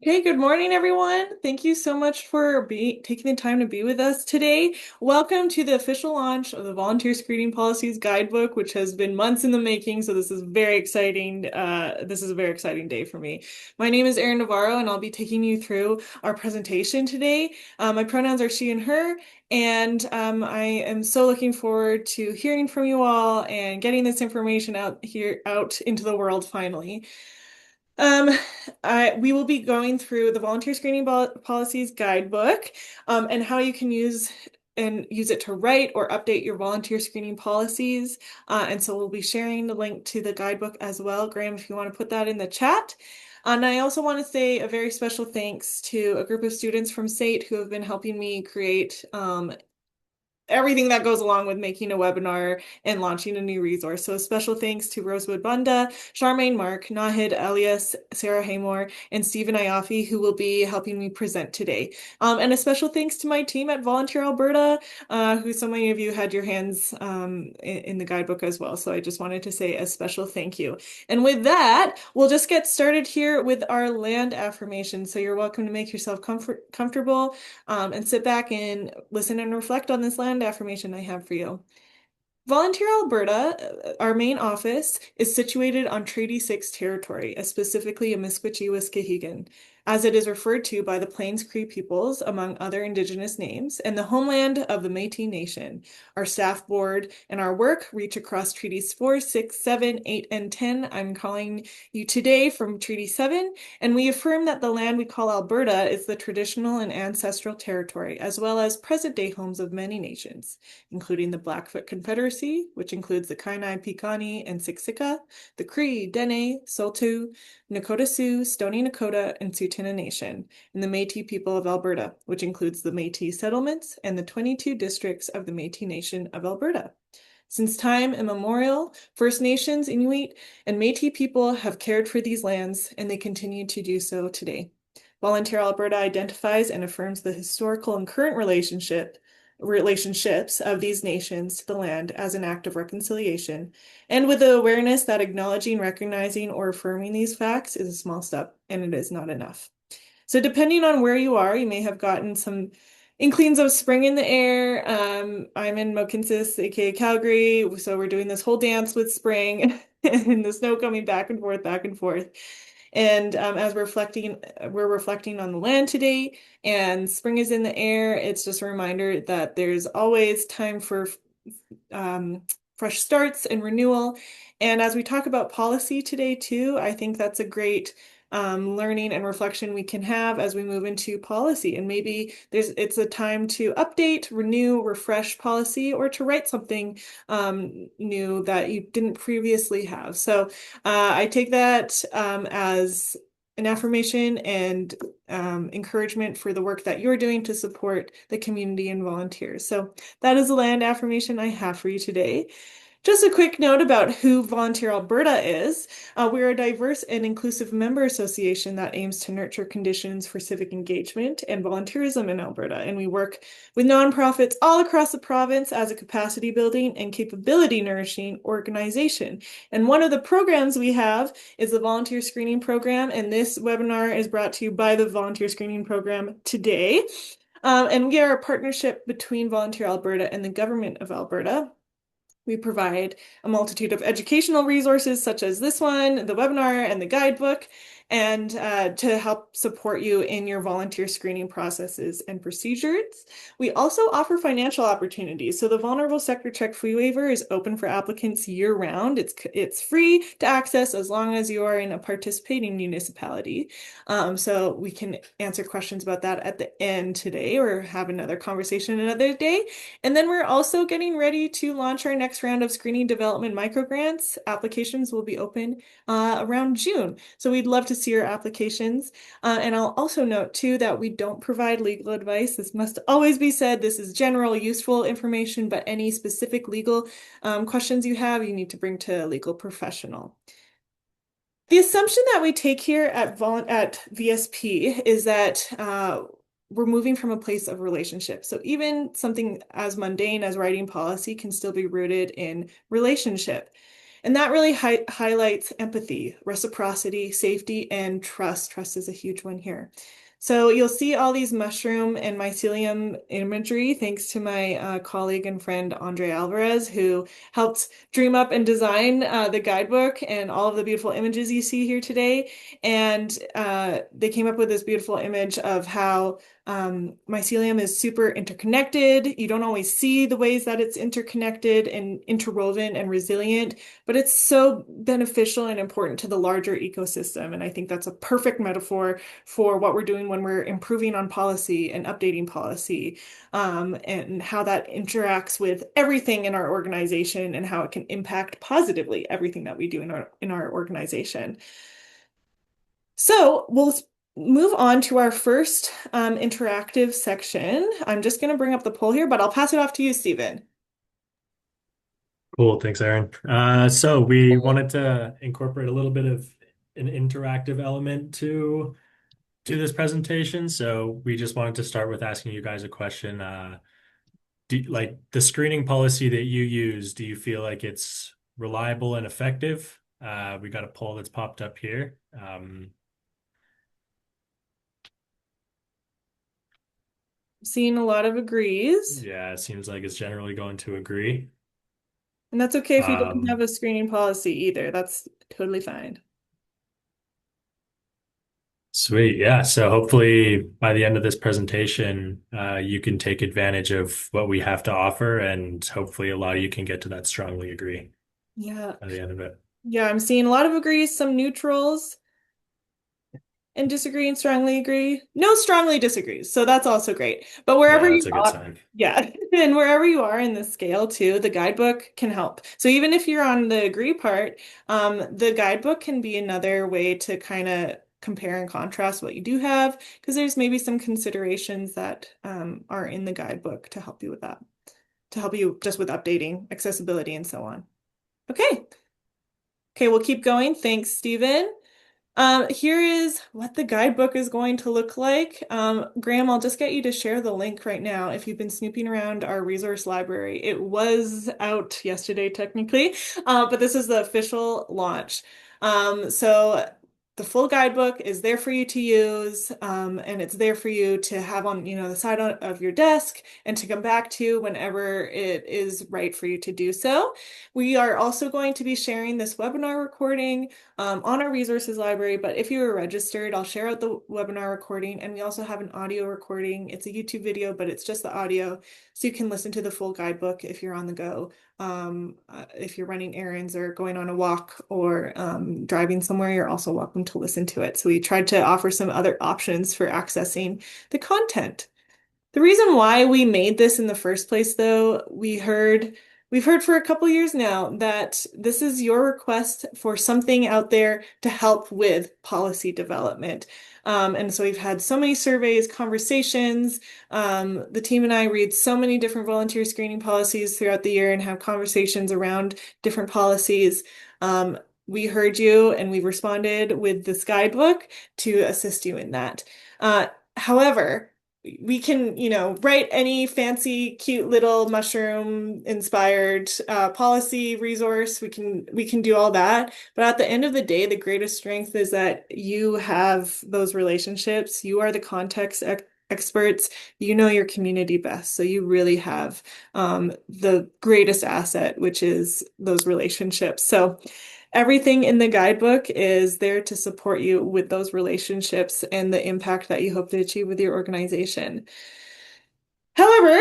Hey, good morning, everyone. Thank you so much for taking the time to be with us today. Welcome to the official launch of the Volunteer Screening Policies Guidebook, which has been months in the making. So this is very exciting. This is a very exciting day for me. My name is Erin Navarro, and I'll be taking you through our presentation today. My pronouns are she and her, and I am so looking forward to hearing from you all and getting this information out into the world finally. Um, we will be going through the Volunteer Screening Policies Guidebook, and how you can use it to write or update your volunteer screening policies. And so we'll be sharing the link to the guidebook as well. Graham, if you want to put that in the chat. And I also want to say a very special thanks to a group of students from SAIT who have been helping me create everything that goes along with making a webinar and launching a new resource. So a special thanks to Rosewood Bunda, Charmaine Mark, Nahid Elias, Sarah Haymore, and Stephen Iafi, who will be helping me present today. And a special thanks to my team at Volunteer Alberta, who so many of you had your hands in the guidebook as well. So I just wanted to say a special thank you. And with that, we'll just get started here with our land affirmation. So you're welcome to make yourself comfortable and sit back and listen and reflect on this land affirmation I have for you. Volunteer Alberta, our main office, is situated on Treaty 6 territory, specifically Amiskwaciy-Waskahegan, as it is referred to by the Plains Cree peoples, among other Indigenous names, and the homeland of the Métis Nation. Our staff board and our work reach across Treaties 4, 6, 7, 8, and 10. I'm calling you today from Treaty 7, and we affirm that the land we call Alberta is the traditional and ancestral territory, as well as present-day homes of many nations, including the Blackfoot Confederacy, which includes the Kainai, Piikani, and Siksika, the Cree, Dene, Saulteaux, Nakota Sioux, Stoney Nakoda, and Tsuut'ina Nation, and the Métis people of Alberta, which includes the Métis settlements and the 22 districts of the Métis Nation of Alberta. Since time immemorial, First Nations, Inuit, and Métis people have cared for these lands, and they continue to do so today. Volunteer Alberta identifies and affirms the historical and current relationships of these nations to the land as an act of reconciliation, and with the awareness that acknowledging, recognizing, or affirming these facts is a small step, and it is not enough. So depending on where you are, you may have gotten some inklings of spring in the air. I'm in Mohkinstsis, aka Calgary, so we're doing this whole dance with spring and the snow coming back and forth, back and forth. And as we're reflecting on the land today, and spring is in the air. It's just a reminder that there's always time for fresh starts and renewal. And as we talk about policy today too, I think that's a great learning and reflection we can have as we move into policy. And maybe it's a time to update, renew, refresh policy, or to write something new that you didn't previously have. So I take that as an affirmation and encouragement for the work that you're doing to support the community and volunteers. So that is the land affirmation I have for you today. Just a quick note about who Volunteer Alberta is. We're a diverse and inclusive member association that aims to nurture conditions for civic engagement and volunteerism in Alberta. And we work with nonprofits all across the province as a capacity building and capability nourishing organization. And one of the programs we have is the Volunteer Screening Program. And this webinar is brought to you by the Volunteer Screening Program today. And we are a partnership between Volunteer Alberta and the Government of Alberta. We provide a multitude of educational resources such as this one, the webinar, and the guidebook, and to help support you in your volunteer screening processes and procedures. We also offer financial opportunities. So the Vulnerable Sector Check Fee Waiver is open for applicants year-round. It's free to access as long as you are in a participating municipality. So we can answer questions about that at the end today or have another conversation another day. And then we're also getting ready to launch our next round of screening development microgrants. Applications will be open around June. So we'd love to see your applications. And I'll also note too that we don't provide legal advice. This must always be said. This is general useful information, but any specific legal questions you have, you need to bring to a legal professional. The assumption that we take here at VSP is that we're moving from a place of relationship. So even something as mundane as writing policy can still be rooted in relationship. And that really highlights empathy, reciprocity, safety, and trust. Trust is a huge one here. So you'll see all these mushroom and mycelium imagery thanks to my colleague and friend Andre Alvarez, who helped dream up and design the guidebook and all of the beautiful images you see here today. And they came up with this beautiful image of how mycelium is super interconnected. You don't always see the ways that it's interconnected and interwoven and resilient, but it's so beneficial and important to the larger ecosystem. And I think that's a perfect metaphor for what we're doing when we're improving on policy and updating policy, and how that interacts with everything in our organization and how it can impact positively everything that we do in our organization. So we'll move on to our first interactive section. I'm just going to bring up the poll here, but I'll pass it off to you, Stephen. Cool, thanks, Aaron. So we wanted to incorporate a little bit of an interactive element to this presentation. So we just wanted to start with asking you guys a question. Like the screening policy that you use, do you feel like it's reliable and effective? We got a poll that's popped up here. Seeing a lot of agrees, Yeah, it seems like it's generally going to agree. and that's okay if you don't have Um, a screening policy either. That's totally fine. Sweet. Yeah. So hopefully by the end of this presentation, you can take advantage of what we have to offer, and hopefully a lot of you can get to that strongly agree Yeah. by the end of it. Yeah, I'm seeing a lot of agrees, some neutrals, and disagree and strongly agree. No strongly disagrees. So that's also great. But wherever Yeah, you that's a good are, sign. yeah, and wherever you are in the scale too, the guidebook can help. So even if you're on the agree part, the guidebook can be another way to kind of compare and contrast what you do have, because there's maybe some considerations that are in the guidebook to help you with that, to help you just with updating, accessibility, and so on. Okay. Okay, we'll keep going. Thanks, Stephen. Here is what the guidebook is going to look like. Graham, I'll just get you to share the link right now if you've been snooping around our resource library. It was out yesterday, technically, but this is the official launch. So the full guidebook is there for you to use, and it's there for you to have on, the side of your desk and to come back to whenever it is right for you to do so. We are also going to be sharing this webinar recording on our resources library. But if you are registered, I'll share out the webinar recording. And we also have an audio recording. It's a YouTube video, but it's just the audio. So you can listen to the full guidebook if you're on the go, if you're running errands or going on a walk or driving somewhere, you're also welcome to listen to it. So we tried to offer some other options for accessing the content. The reason why we made this in the first place, though, we've heard for a couple years now that this is your request for something out there to help with policy development. And so we've had so many surveys, conversations. The team and I read so many different volunteer screening policies throughout the year and have conversations around different policies. We heard you and we responded with this guidebook to assist you in that. However, we can, write any fancy, cute little mushroom inspired policy resource. We can do all that. But at the end of the day, the greatest strength is that you have those relationships. You are the context experts. You know your community best. So you really have the greatest asset, which is those relationships. So everything in the guidebook is there to support you with those relationships and the impact that you hope to achieve with your organization. However,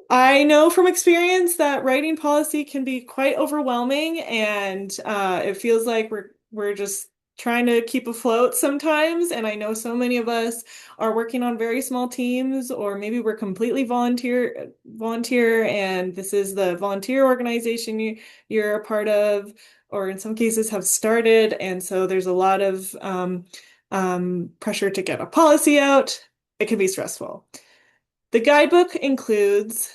I know from experience that writing policy can be quite overwhelming, and it feels like we're just trying to keep afloat sometimes. And I know so many of us are working on very small teams, or maybe we're completely volunteer, and this is the volunteer organization you're a part of, or in some cases have started, and so there's a lot of pressure to get a policy out. It can be stressful. The guidebook includes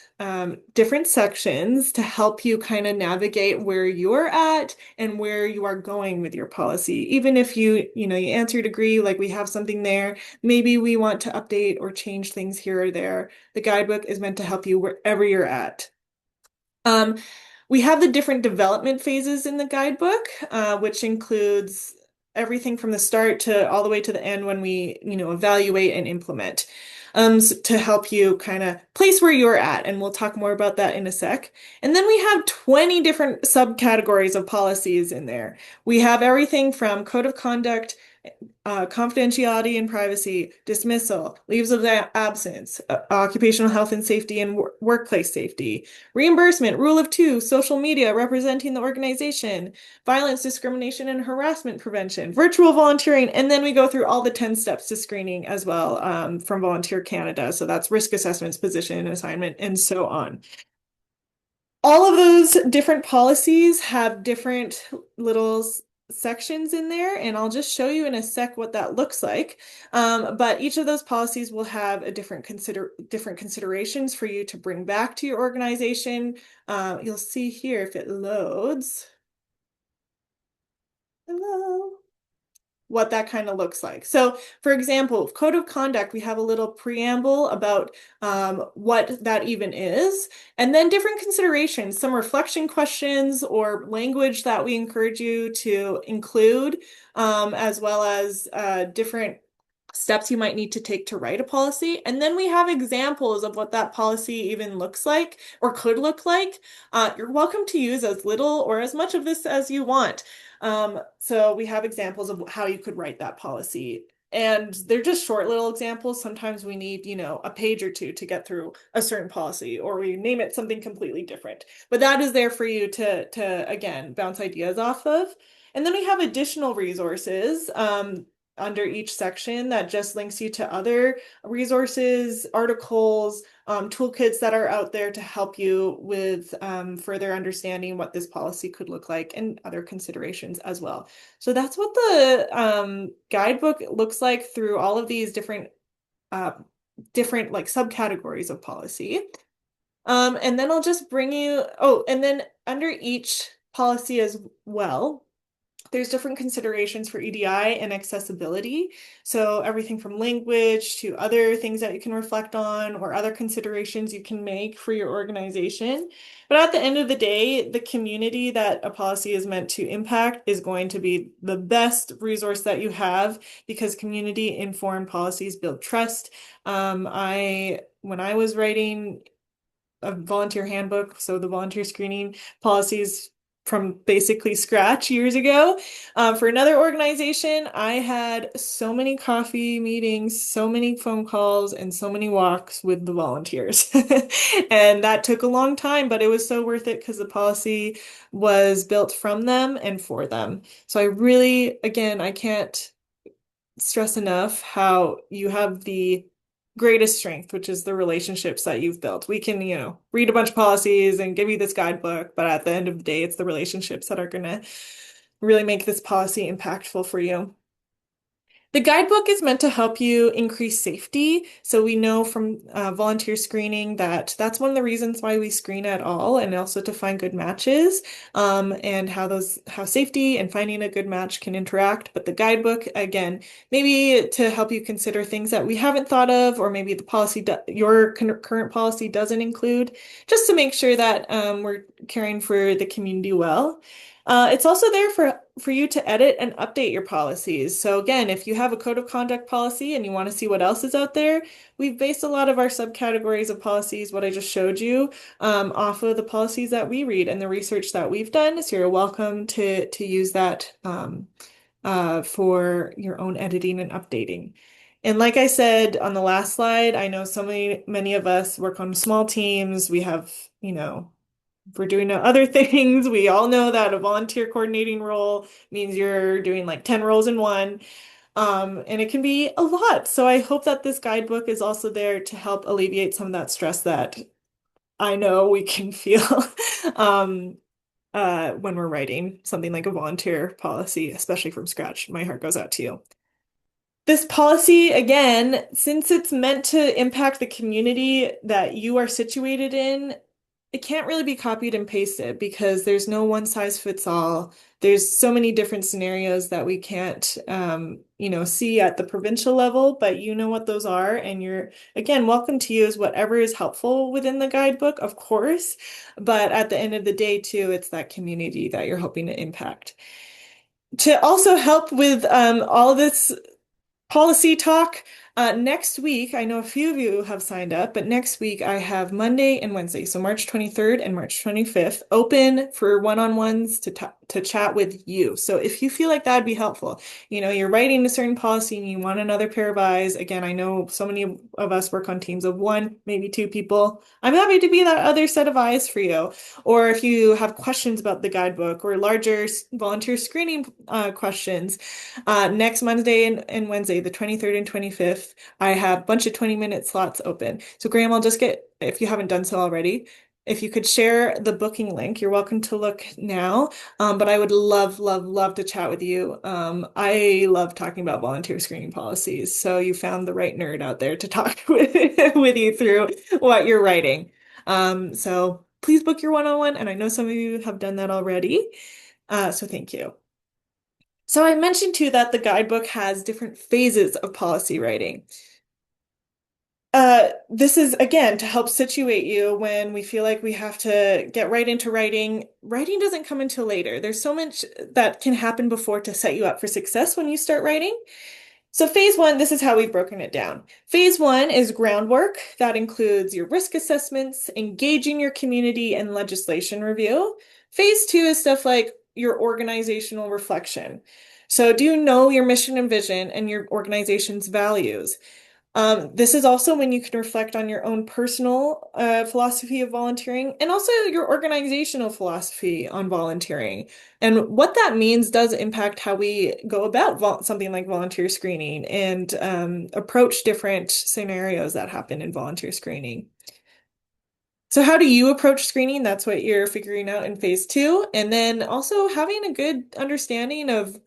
different sections to help you kind of navigate where you're at and where you are going with your policy. Even if you answered agree, like we have something there, maybe we want to update or change things here or there. The guidebook is meant to help you wherever you're at. Um, We have the different development phases in the guidebook, which includes everything from the start to all the way to the end when we, evaluate and implement, to help you kind of place where you're at. And we'll talk more about that in a sec. And then we have 20 different subcategories of policies in there. We have everything from code of conduct, confidentiality and privacy, dismissal, leaves of absence, occupational health and safety and workplace safety, reimbursement, rule of two, social media representing the organization, violence, discrimination, and harassment prevention, virtual volunteering, and then we go through all the 10 steps to screening as well, from Volunteer Canada. So that's risk assessments, position, assignment, and so on. All of those different policies have different little sections in there, and I'll just show you in a sec what that looks like. But each of those policies will have a different considerations for you to bring back to your organization. You'll see here if it loads. Hello. What that kind of looks like. So, for example, code of conduct, we have a little preamble about what that even is, and then different considerations, some reflection questions or language that we encourage you to include, as well as different steps you might need to take to write a policy. And then we have examples of what that policy even looks like or could look like. You're welcome to use as little or as much of this as you want. So we have examples of how you could write that policy. And they're just short little examples. Sometimes we need, a page or two to get through a certain policy, or we name it something completely different. But that is there for you to again, bounce ideas off of. And then we have additional resources under each section that just links you to other resources, articles, toolkits that are out there to help you with further understanding what this policy could look like and other considerations as well. So that's what the guidebook looks like through all of these different like subcategories of policy. And then I'll just bring you, oh, and then under each policy as well, there's different considerations for EDI and accessibility. So everything from language to other things that you can reflect on or other considerations you can make for your organization. But at the end of the day, the community that a policy is meant to impact is going to be the best resource that you have, because community informed policies build trust. When I was writing a volunteer handbook, so the volunteer screening policies from basically scratch years ago. For another organization, I had so many coffee meetings, so many phone calls, and so many walks with the volunteers. And that took a long time, but it was so worth it because the policy was built from them and for them. So I really, again, I can't stress enough how you have the greatest strength, which is the relationships that you've built. We can, read a bunch of policies and give you this guidebook, but at the end of the day, it's the relationships that are going to really make this policy impactful for you. The guidebook is meant to help you increase safety. So we know from volunteer screening that that's one of the reasons why we screen at all, and also to find good matches, and how safety and finding a good match can interact. But the guidebook, again, maybe to help you consider things that we haven't thought of, or maybe the policy your current policy doesn't include, just to make sure that we're caring for the community well. It's also there for you to edit and update your policies. So again, if you have a code of conduct policy and you want to see what else is out there, we've based a lot of our subcategories of policies, what I just showed you, off of the policies that we read and the research that we've done. So you're welcome to use that for your own editing and updating. And like I said on the last slide, I know many of us work on small teams. We have, if we're doing other things, we all know that a volunteer coordinating role means you're doing like 10 roles in one. And it can be a lot. So I hope that this guidebook is also there to help alleviate some of that stress that I know we can feel when we're writing something like a volunteer policy, especially from scratch. My heart goes out to you. This policy, again, since it's meant to impact the community that you are situated in, it can't really be copied and pasted because there's no one size fits all There's so many different scenarios that we can't, see at the provincial level, but you know what those are. And you're, again, welcome to use whatever is helpful within the guidebook, of course. But at the end of the day, too, it's that community that you're hoping to impact. To also help with all of this policy talk. Next week, I know a few of you have signed up, but next week I have Monday and Wednesday, so March 23rd and March 25th, open for one-on-ones to chat with you. So if you feel like that'd be helpful, you're writing a certain policy and you want another pair of eyes. Again, I know so many of us work on teams of one, maybe two people. I'm happy to be that other set of eyes for you. Or if you have questions about the guidebook or larger volunteer screening questions, next Monday and Wednesday, the 23rd and 25th, I have a bunch of 20-minute slots open. So, Graham, I'll just get, if you haven't done so already, if you could share the booking link, you're welcome to look now. But I would love, love, love to chat with you. I love talking about volunteer screening policies. So you found the right nerd out there to talk with you through what you're writing. So please book your one-on-one, and I know some of you have done that already. So thank you. So I mentioned too that the guidebook has different phases of policy writing. This is again to help situate you when we feel like we have to get right into writing. Writing doesn't come until later. There's so much that can happen before to set you up for success when you start writing. So phase one, this is how we've broken it down. Phase one is groundwork. That includes your risk assessments, engaging your community, and legislation review. Phase two is stuff like your organizational reflection. So do you know your mission and vision and your organization's values? This is also when you can reflect on your own personal philosophy of volunteering and also your organizational philosophy on volunteering. And what that means does impact how we go about something like volunteer screening and approach different scenarios that happen in volunteer screening. So how do you approach screening? That's what you're figuring out in phase two. And then also having a good understanding of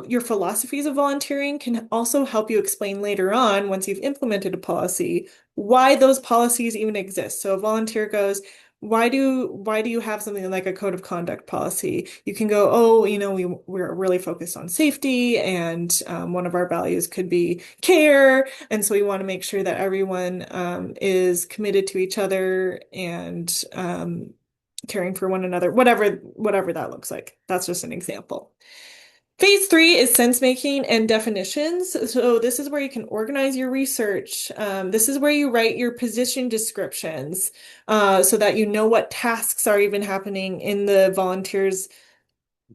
your philosophies of volunteering can also help you explain later on, once you've implemented a policy, why those policies even exist. So a volunteer goes, why do you have something like a code of conduct policy? You can go, oh, we're really focused on safety, and one of our values could be care, and so we want to make sure that everyone is committed to each other and caring for one another, whatever that looks like. That's just an example. Phase three is sense making and definitions. So this is where you can organize your research. This is where you write your position descriptions so that you know what tasks are even happening in the volunteer's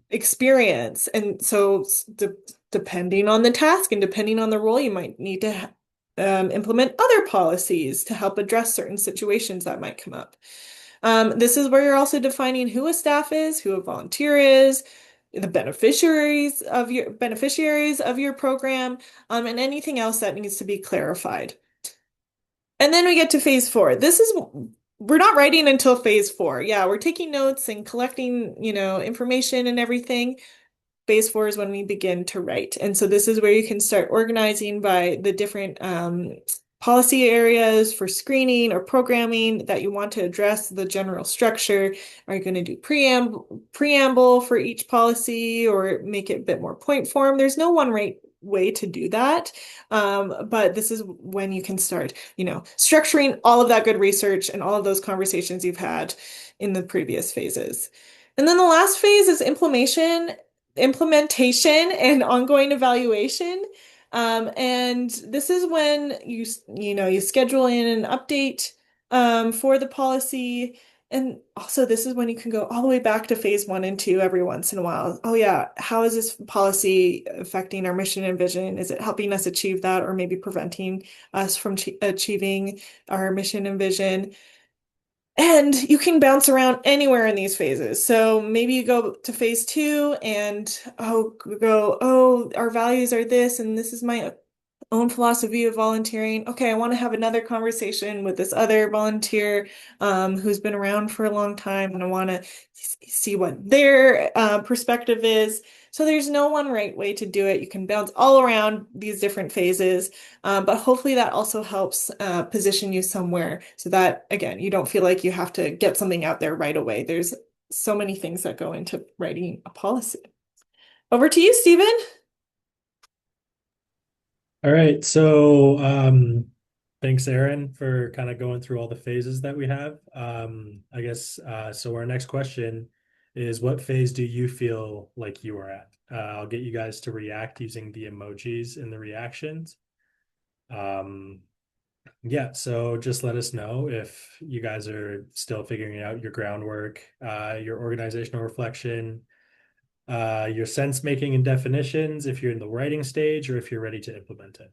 experience. And so depending on the task and depending on the role, you might need to implement other policies to help address certain situations that might come up. This is where you're also defining who a staff is, who a volunteer is, the beneficiaries of your program, and anything else that needs to be clarified. And then we get to phase four. We're not writing until phase four. Yeah, we're taking notes and collecting, information and everything. Phase four is when we begin to write. And so this is where you can start organizing by the different policy areas for screening or programming that you want to address, the general structure. Are you going to do preamble for each policy or make it a bit more point form? There's no one right way to do that. But this is when you can start, structuring all of that good research and all of those conversations you've had in the previous phases. And then the last phase is implementation and ongoing evaluation. And this is when you schedule in an update for the policy. And also this is when you can go all the way back to phase one and two every once in a while. Oh yeah, how is this policy affecting our mission and vision? Is it helping us achieve that or maybe preventing us from achieving our mission and vision? And you can bounce around anywhere in these phases. So maybe you go to phase two and our values are this, and this is my own philosophy of volunteering. Okay, I want to have another conversation with this other volunteer who's been around for a long time, and I want to see what their perspective is. So there's no one right way to do it. You can bounce all around these different phases, but hopefully that also helps position you somewhere so that, again, you don't feel like you have to get something out there right away. There's so many things that go into writing a policy. Over to you, Stephen. All right. So, thanks, Aaron, for kind of going through all the phases that we have. I guess, so our next question is, what phase do you feel like you are at? I'll get you guys to react using the emojis in the reactions. Um, yeah, so just let us know if you guys are still figuring out your groundwork, your organizational reflection, your sense making and definitions, if you're in the writing stage, or if you're ready to implement it.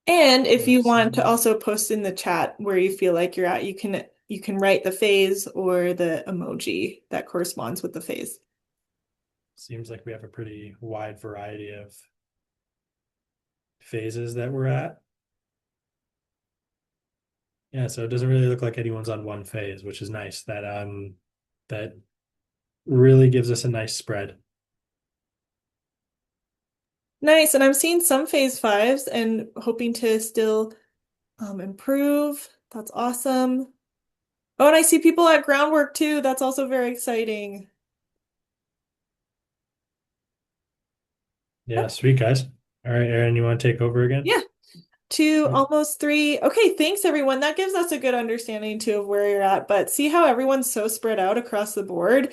And if So you want to also post in the chat where you feel like you're at, you can write the phase or the emoji that corresponds with the phase. seems like we have a pretty wide variety of phases that we're at. Yeah, so it doesn't really look like anyone's on one phase, which is nice. That really gives us a nice spread. Nice. And I'm seeing some phase fives and hoping to still improve. That's awesome. Oh, and I see people at groundwork too. That's also very exciting. Yeah, sweet guys. All right, Aaron, you want to take over again? Yeah, two, Yeah. almost three. Okay, thanks everyone. That gives us a good understanding too of where you're at. But see how everyone's so spread out across the board?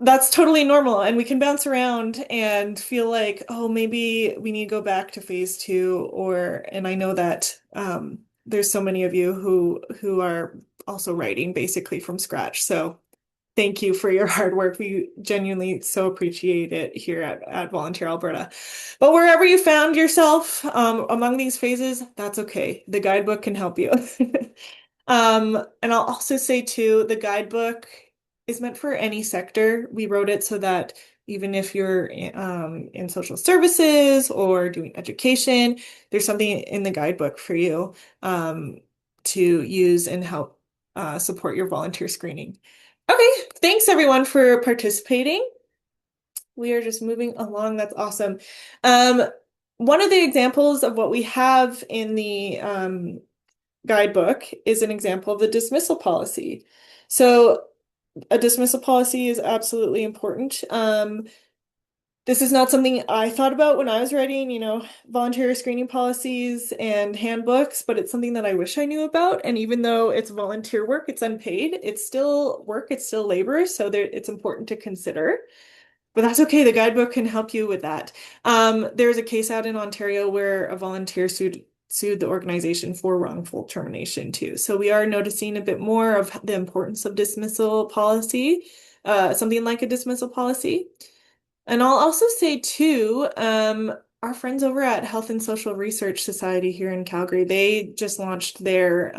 That's totally normal. And we can bounce around and feel like, oh, maybe we need to go back to phase two. And I know that there's so many of you who are also writing basically from scratch. So thank you for your hard work. We genuinely so appreciate it here at Volunteer Alberta. But wherever you found yourself among these phases, that's okay. The guidebook can help you. And I'll also say too, the guidebook is meant for any sector. We wrote it so that even if you're in social services or doing education, there's something in the guidebook for you to use and help support your volunteer screening. Okay, thanks everyone for participating. We are just moving along. That's awesome. Um, One of the examples of what we have in the guidebook is an example of the dismissal policy. So a dismissal policy is absolutely important. This is not something I thought about when I was writing, volunteer screening policies and handbooks, but it's something that I wish I knew about. And even though it's volunteer work, it's unpaid, it's still work, it's still labor, so it's important to consider. But that's okay. The guidebook can help you with that. There's a case out in Ontario where a volunteer sued the organization for wrongful termination too. So we are noticing a bit more of the importance of dismissal policy, something like a dismissal policy. And I'll also say too, our friends over at Health and Social Research Society here in Calgary, they just launched their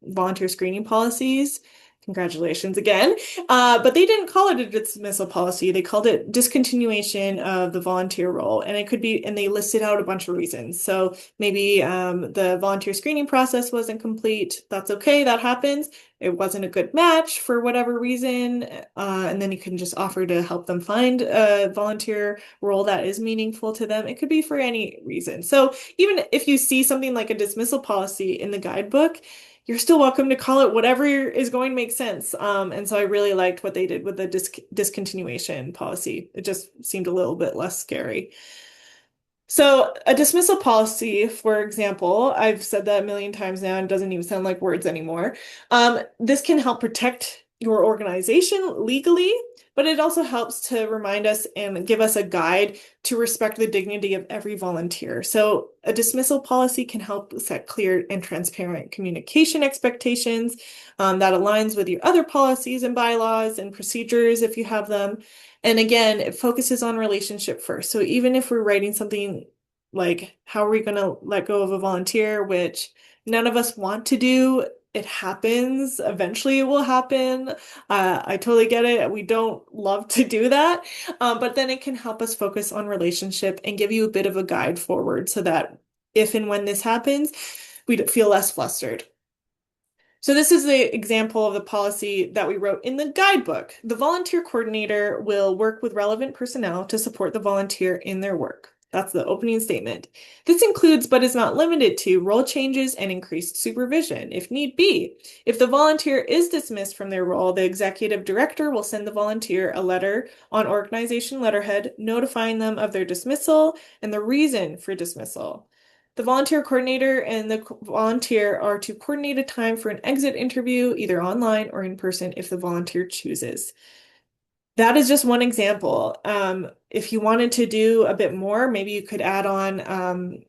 volunteer screening policies. Congratulations again. But they didn't call it a dismissal policy. They called it discontinuation of the volunteer role. And it could be, and they listed out a bunch of reasons. So maybe the volunteer screening process wasn't complete. That's okay. That happens. It wasn't a good match for whatever reason. And then you can just offer to help them find a volunteer role that is meaningful to them. It could be for any reason. So even if you see something like a dismissal policy in the guidebook, you're still welcome to call it whatever is going to make sense. And so I really liked what they did with the discontinuation policy. It just seemed a little bit less scary. So a dismissal policy, for example, I've said that a million times now and it doesn't even sound like words anymore. This can help protect your organization legally, but it also helps to remind us and give us a guide to respect the dignity of every volunteer. So a dismissal policy can help set clear and transparent communication expectations that aligns with your other policies and bylaws and procedures if you have them. And again, it focuses on relationship first. So even if we're writing something like, how are we going to let go of a volunteer, which none of us want to do, it happens. Eventually it will happen. I totally get it. We don't love to do that. But then it can help us focus on relationship and give you a bit of a guide forward so that if and when this happens, we feel less flustered. So this is the example of the policy that we wrote in the guidebook. The volunteer coordinator will work with relevant personnel to support the volunteer in their work. That's the opening statement. This includes, but is not limited to, role changes and increased supervision, if need be. If the volunteer is dismissed from their role, the executive director will send the volunteer a letter on organization letterhead notifying them of their dismissal and the reason for dismissal. The volunteer coordinator and the volunteer are to coordinate a time for an exit interview, either online or in person, if the volunteer chooses. That is just one example. If you wanted to do a bit more, maybe you could add on,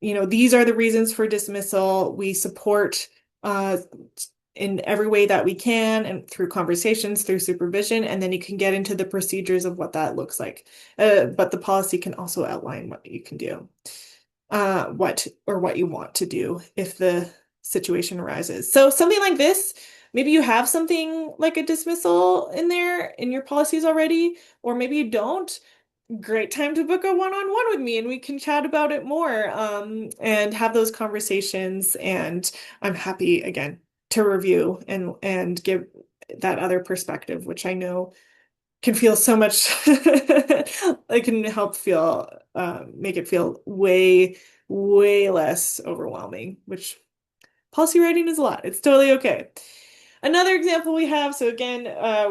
these are the reasons for dismissal. We support in every way that we can and through conversations, through supervision, and then you can get into the procedures of what that looks like. But the policy can also outline what you can do, what you want to do if the situation arises. So something like this, maybe you have something like a dismissal in there in your policies already, or maybe you don't. Great time to book a one-on-one with me and we can chat about it more and have those conversations. And I'm happy again to review and give that other perspective, which I know can feel so much it can help feel make it feel way less overwhelming, which policy writing is a lot. It's totally okay. Another example we have, so again,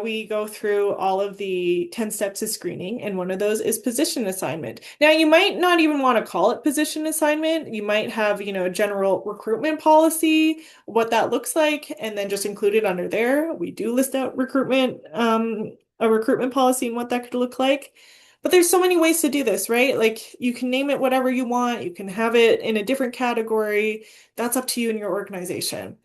we go through all of the 10 steps of screening, and one of those is position assignment. Now, you might not even want to call it position assignment. You might have, a general recruitment policy, what that looks like, and then just include it under there. We do list out a recruitment policy and what that could look like. But there's so many ways to do this, right? Like you can name it whatever you want. You can have it in a different category. That's up to you and your organization.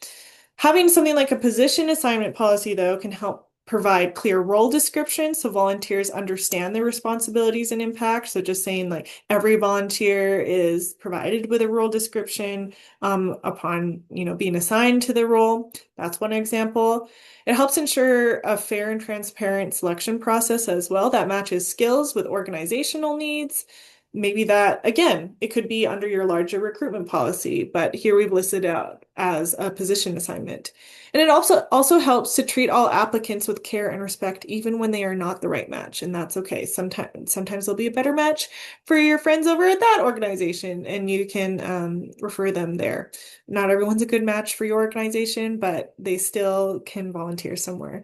Having something like a position assignment policy, though, can help provide clear role descriptions so volunteers understand their responsibilities and impact. So just saying like every volunteer is provided with a role description upon, being assigned to the role. That's one example. It helps ensure a fair and transparent selection process as well that matches skills with organizational needs. Maybe that, again, it could be under your larger recruitment policy, but here we've listed out as a position assignment. And it also helps to treat all applicants with care and respect, even when they are not the right match. And that's okay. Sometimes they'll be a better match for your friends over at that organization, and you can refer them there. Not everyone's a good match for your organization, but they still can volunteer somewhere.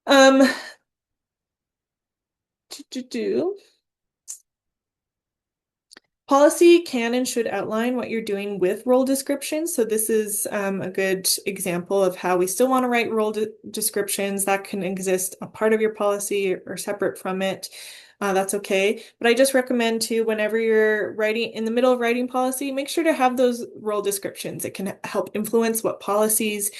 Um, Policy can and should outline what you're doing with role descriptions. So this is a good example of how we still want to write role descriptions that can exist a part of your policy or separate from it. That's okay. But I just recommend to whenever you're writing in the middle of writing policy, make sure to have those role descriptions. It can help influence what policies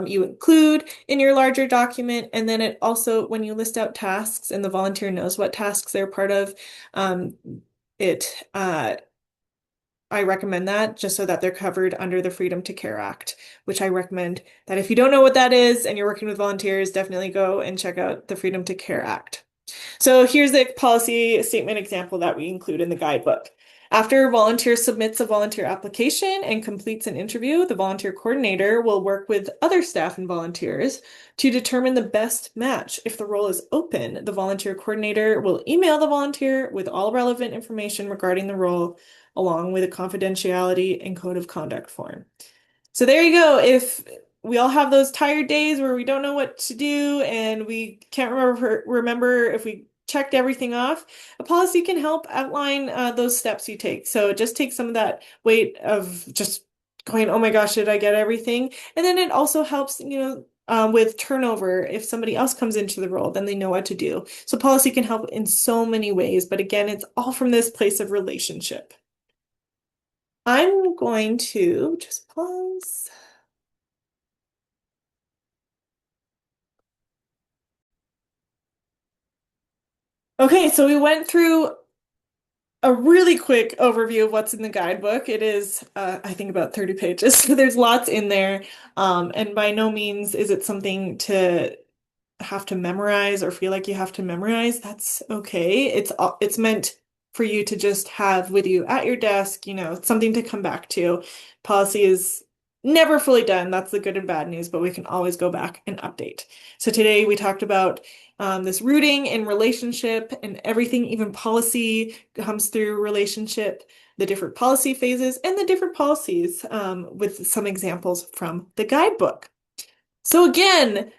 you include in your larger document. And then it also, when you list out tasks and the volunteer knows what tasks they're part of, it I recommend that just so that they're covered under the Freedom to Care Act, which I recommend that if you don't know what that is and you're working with volunteers, definitely go and check out the Freedom to Care Act. So here's the policy statement example that we include in the guidebook. After a volunteer submits a volunteer application and completes an interview, the volunteer coordinator will work with other staff and volunteers to determine the best match. If the role is open, the volunteer coordinator will email the volunteer with all relevant information regarding the role, along with a confidentiality and code of conduct form. So there you go. If we all have those tired days where we don't know what to do and we can't remember if we checked everything off, a policy can help outline those steps you take. So just take some of that weight of just going, oh my gosh, did I get everything? And then it also helps, with turnover. If somebody else comes into the role, then they know what to do. So policy can help in so many ways. But again, it's all from this place of relationship. I'm going to just pause. Okay, so we went through a really quick overview of what's in the guidebook. It is, I think, about 30 pages, so there's lots in there. And by no means is it something to have to memorize or feel like you have to memorize. That's okay. It's meant for you to just have with you at your desk, something to come back to. Policy is never fully done. That's the good and bad news, but we can always go back and update. So today we talked about this rooting in relationship and everything, even policy comes through relationship, the different policy phases and the different policies with some examples from the guidebook. So again,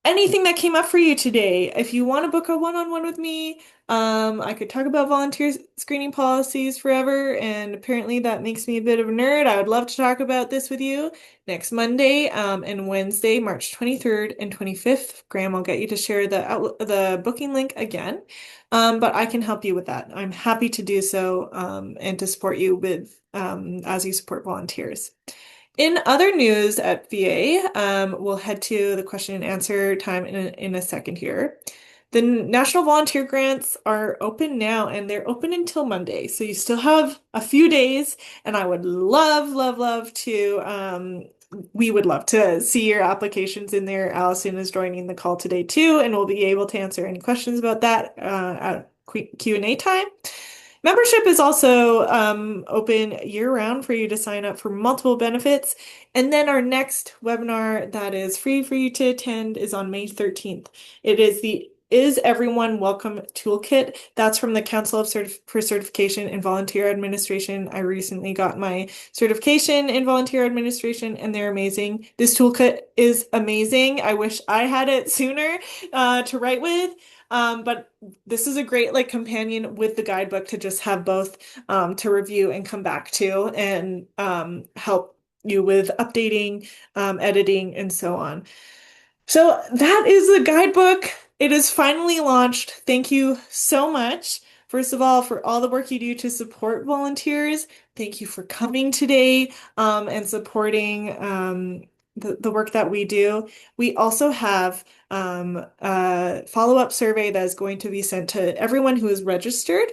anything that came up for you today. If you want to book a one-on-one with me, I could talk about volunteer screening policies forever, and apparently that makes me a bit of a nerd. I would love to talk about this with you next Monday, and Wednesday, March 23rd and 25th. Graham, I'll get you to share the booking link again. But I can help you with that. I'm happy to do so, and to support you with as you support volunteers. In other news at VA, we'll head to the question and answer time in a second here. The National Volunteer Grants are open now and they're open until Monday. So you still have a few days, and I would love, love, love to, we would love to see your applications in there. Allison is joining the call today too, and we'll be able to answer any questions about that at Q&A time. Membership is also open year-round for you to sign up for multiple benefits. And then our next webinar that is free for you to attend is on May 13th. It is the Is Everyone Welcome Toolkit. That's from the Council for Certification in Volunteer Administration. I recently got my certification in volunteer administration, and they're amazing. This toolkit is amazing. I wish I had it sooner to write with. But this is a great like companion with the guidebook to just have both to review and come back to and help you with updating, editing, and so on. So that is the guidebook. It is finally launched. Thank you so much. First of all, for all the work you do to support volunteers. Thank you for coming today and supporting the work that we do. We also have a follow-up survey that is going to be sent to everyone who is registered.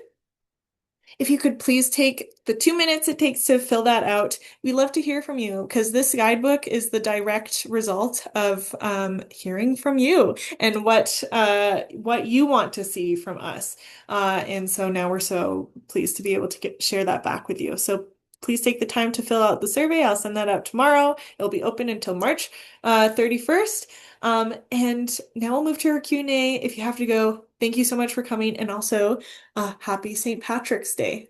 If you could please take the 2 minutes it takes to fill that out, we love to hear from you because this guidebook is the direct result of hearing from you and what you want to see from us. And so now we're so pleased to be able to share that back with you. So please take the time to fill out the survey. I'll send that out tomorrow. It'll be open until March 31st. And now we'll move to our Q&A. If you have to go, thank you so much for coming, and also happy St. Patrick's Day.